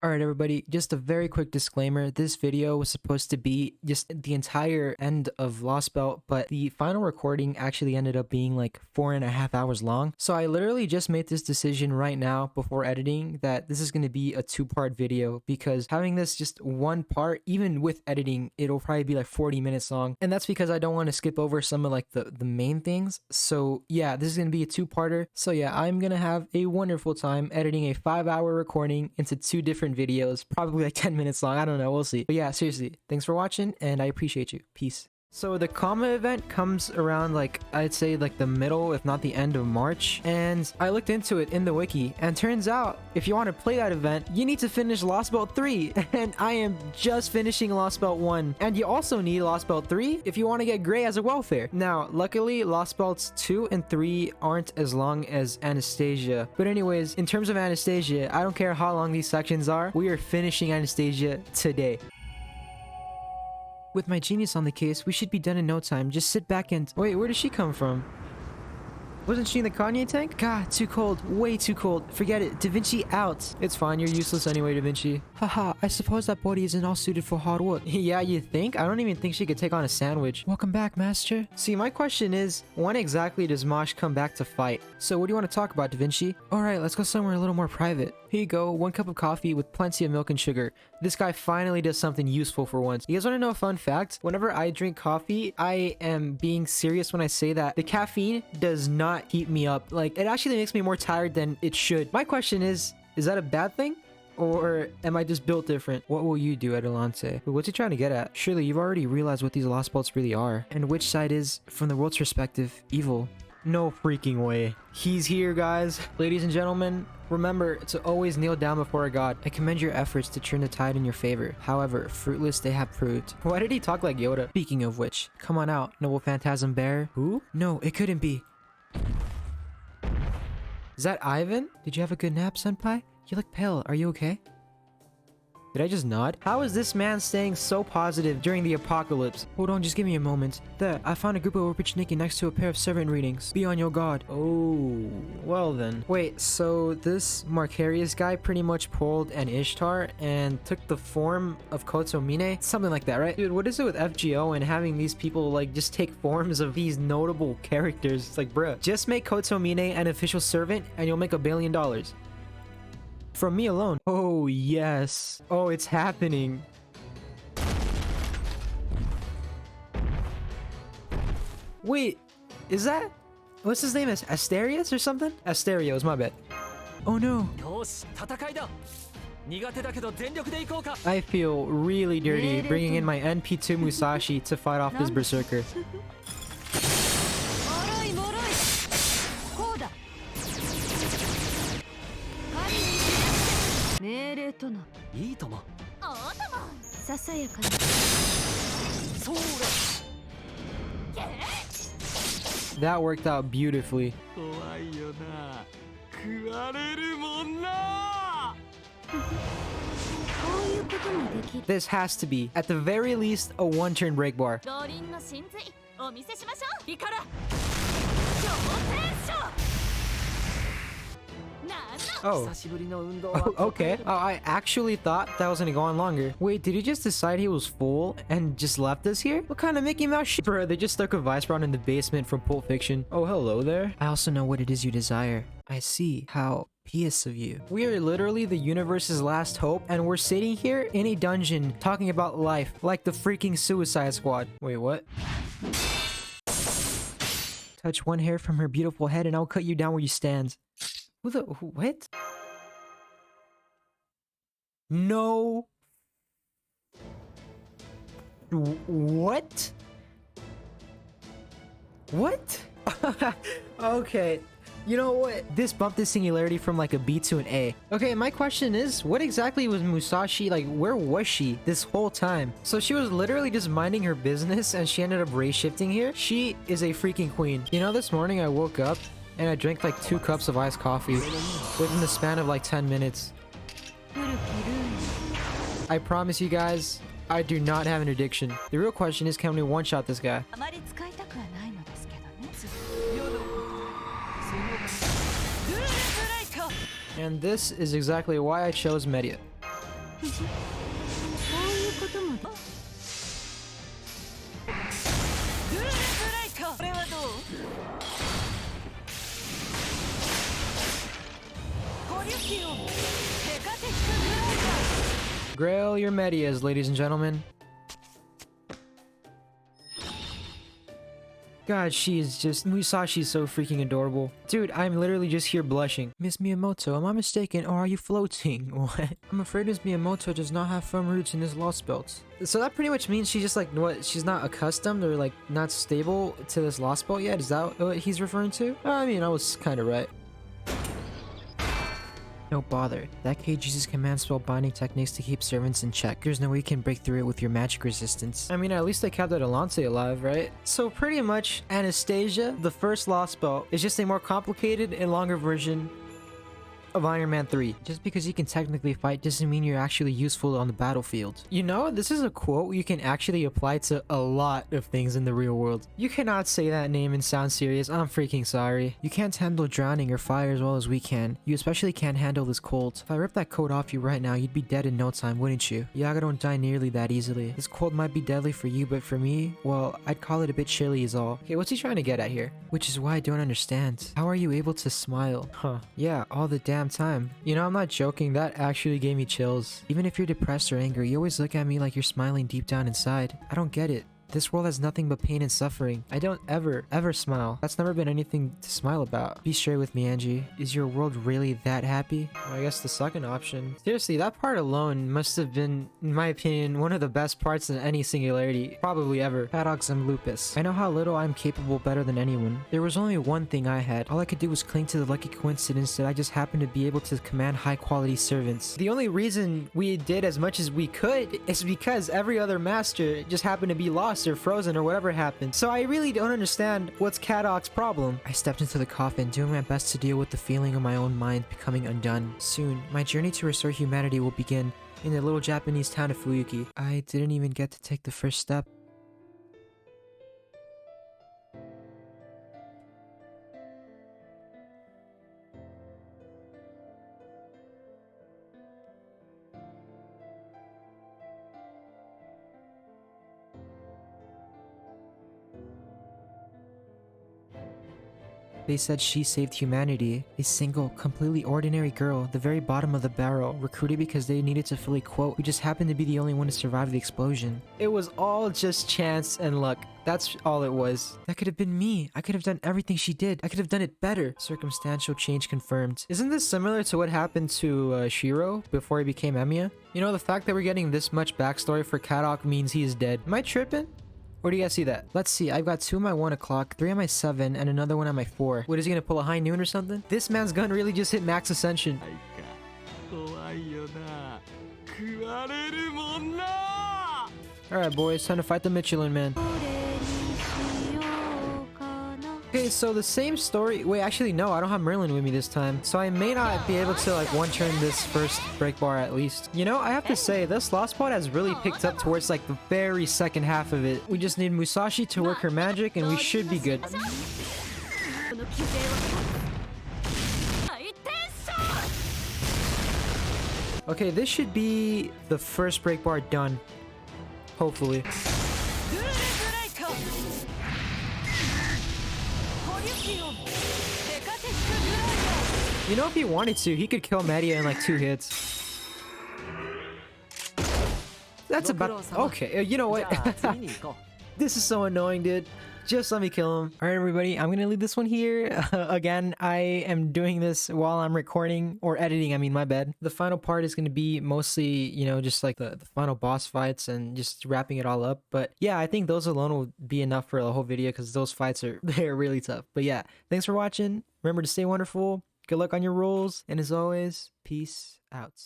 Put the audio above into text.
Alright everybody, just a very quick disclaimer. This video was supposed to be just the entire end of Lostbelt, but the final recording actually ended up being like 4.5 hours long. So I literally just made this decision right now before editing that this is going to be a 2-part video, because having this just one part, even with editing, it'll probably be like 40 minutes long. And that's because I don't want to skip over some of like the main things. So yeah, this is going to be a 2-parter. So yeah, I'm going to have a wonderful time editing a 5-hour recording into 2 different videos, probably like 10 minutes long. I don't know, we'll see. But yeah, seriously, thanks for watching and I appreciate you. Peace. So the comma event comes around like, I'd say like the middle, if not the end of March. And I looked into it in the wiki, and turns out if you want to play that event, you need to finish Lostbelt 3. And I am just finishing Lostbelt 1. And you also need Lostbelt 3 if you want to get gray as a welfare. Now, luckily, Lostbelts 2 and 3 aren't as long as Anastasia. But anyways, in terms of Anastasia, I don't care how long these sections are, we are finishing Anastasia today. With my genius on the case, we should be done in no time. Just sit back and... Wait, where did she come from? Wasn't she in the Kanye tank? God, too cold. Way too cold. Forget it. Da Vinci out. It's fine. You're useless anyway, Da Vinci. Haha, I suppose that body isn't all suited for hard work. Yeah, you think? I don't even think she could take on a sandwich. Welcome back, master. See, my question is, when exactly does Mosh come back to fight? So what do you want to talk about, Da Vinci? Alright, let's go somewhere a little more private. Here you go, 1 cup of coffee with plenty of milk and sugar. This guy finally does something useful for once. You guys want to know a fun fact? Whenever I drink coffee, I am being serious when I say that the caffeine does not keep me up. Like, it actually makes me more tired than it should. My question is that a bad thing? Or am I just built different? What will you do, Adelante? What's he trying to get at? Surely you've already realized what these Lost Belts really are, and which side is, from the world's perspective, evil. No freaking way. He's here, guys. Ladies and gentlemen, remember to always kneel down before a god. I commend your efforts to turn the tide in your favor. However, fruitless they have proved. Why did he talk like Yoda? Speaking of which, come on out, noble phantasm bearer. Who? No, it couldn't be. Is that Ivan? Did you have a good nap, senpai? You look pale. Are you okay? Did I just nod? How is this man staying so positive during the apocalypse? Hold on, just give me a moment. There, I found a group of Orpichniki next to a pair of servant readings. Be on your guard. Oh, well then. Wait, so this Marcarius guy pretty much pulled an Ishtar and took the form of Kotomine? Something like that, right? Dude, what is it with FGO and having these people like just take forms of these notable characters? It's like, bruh, just make Kotomine an official servant and you'll make $1 billion. From me alone. Oh, yes. Oh, it's happening. Wait, is that... What's his name? Asterius or something? Asterios, my bad. Oh no. I feel really dirty bringing in my NP2 Musashi to fight off this berserker. That worked out beautifully. This has to be, at the very least, a 1-turn break bar. Oh. Oh, okay. Oh, I actually thought that was gonna go on longer. Wait, did he just decide he was full and just left us here? What kind of Mickey Mouse shit? Bro, they just stuck a vice round in the basement from Pulp Fiction. Oh, hello there. I also know what it is you desire. I see. How pious of you. We are literally the universe's last hope, and we're sitting here in a dungeon talking about life like the freaking Suicide Squad. Wait, what? Touch one hair from her beautiful head and I'll cut you down where you stand. Who the... what? No. What? What? Okay. You know what? This bumped the singularity from like a B to an A. Okay, my question is, what exactly was Musashi, like, where was she this whole time? So she was literally just minding her business and she ended up race shifting here? She is a freaking queen. You know, this morning I woke up and I drank like 2 cups of iced coffee within the span of like 10 minutes. I promise you guys, I do not have an addiction. The real question is, can we one-shot this guy? And this is exactly why I chose Media. Grail your medias, ladies and gentlemen. God, she is just... Musashi's so freaking adorable. Dude, I'm literally just here blushing. Miss Miyamoto, am I mistaken or are you floating? What? I'm afraid Miss Miyamoto does not have firm roots in this Lostbelt. So that pretty much means she's just like, what? She's not accustomed or like not stable to this Lostbelt yet? Is that what he's referring to? I mean, I was kind of right. No bother. That cage uses command spell binding techniques to keep servants in check. There's no way you can break through it with your magic resistance. I mean, at least they kept Adelante alive, right? So pretty much, Anastasia, the first Lostbelt, is just a more complicated and longer version of Iron Man 3. Just because you can technically fight doesn't mean you're actually useful on the battlefield. You know, this is a quote you can actually apply to a lot of things in the real world. You cannot say that name and sound serious. I'm freaking sorry. You can't handle drowning or fire as well as we can. You especially can't handle this cold. If I ripped that coat off you right now, you'd be dead in no time, wouldn't you? Yaga don't die nearly that easily. This cold might be deadly for you, but for me, well, I'd call it a bit chilly is all. Okay, what's he trying to get at here? Which is why I don't understand. How are you able to smile? Huh. Yeah, all the damn time. You know, I'm not joking, that actually gave me chills. Even if you're depressed or angry, you always look at me like you're smiling deep down inside. I don't get it. This world has nothing but pain and suffering. I don't ever smile. That's never been anything to smile about. Be straight with me, Angie. Is your world really that happy? Well, I guess the second option. Seriously, that part alone must have been, in my opinion, one of the best parts in any singularity, probably ever. Kadoc and lupus. I know how little I'm capable better than anyone. There was only one thing I had. All I could do was cling to the lucky coincidence that I just happened to be able to command high-quality servants. The only reason we did as much as we could is because every other master just happened to be lost or frozen or whatever happened. So I really don't understand what's Kadoc's problem. I stepped into the coffin, doing my best to deal with the feeling of my own mind becoming undone. Soon, my journey to restore humanity will begin in the little Japanese town of Fuyuki. I didn't even get to take the first step. They said she saved humanity. A single, completely ordinary girl, the very bottom of the barrel, recruited because they needed to fill a quote, who just happened to be the only one to survive the explosion. It was all just chance and luck. That's all it was. That could have been me. I could have done everything she did. I could have done it better. Circumstantial change confirmed. Isn't this similar to what happened to Shiro before he became Emiya? You know, the fact that we're getting this much backstory for Kadoc means he is dead. Am I tripping? Where do you guys see that? Let's see, I've got 2 on my 1 o'clock, 3 on my 7, and another one on my 4. What, is he gonna pull a high noon or something? This man's gun really just hit max ascension. Alright boys, time to fight the Michelin Man. Okay, so the same story. Wait, actually, no, I don't have Merlin with me this time. So I may not be able to, like, one-turn this first break bar at least. You know, I have to say, this Lostbelt has really picked up towards, like, the very second half of it. We just need Musashi to work her magic, and we should be good. Okay, this should be the first break bar done. Hopefully. You know, if he wanted to, he could kill Maria in like 2 hits. That's about... Okay, you know what? This is so annoying, dude. Just let me kill him. Alright, everybody, I'm gonna leave this one here. Again, I am doing this while I'm recording, or editing, I mean, my bad. The final part is gonna be mostly, you know, just like the final boss fights and just wrapping it all up. But yeah, I think those alone will be enough for the whole video because those fights are, they're really tough. But yeah, thanks for watching. Remember to stay wonderful. Good luck on your rolls. And as always, peace out.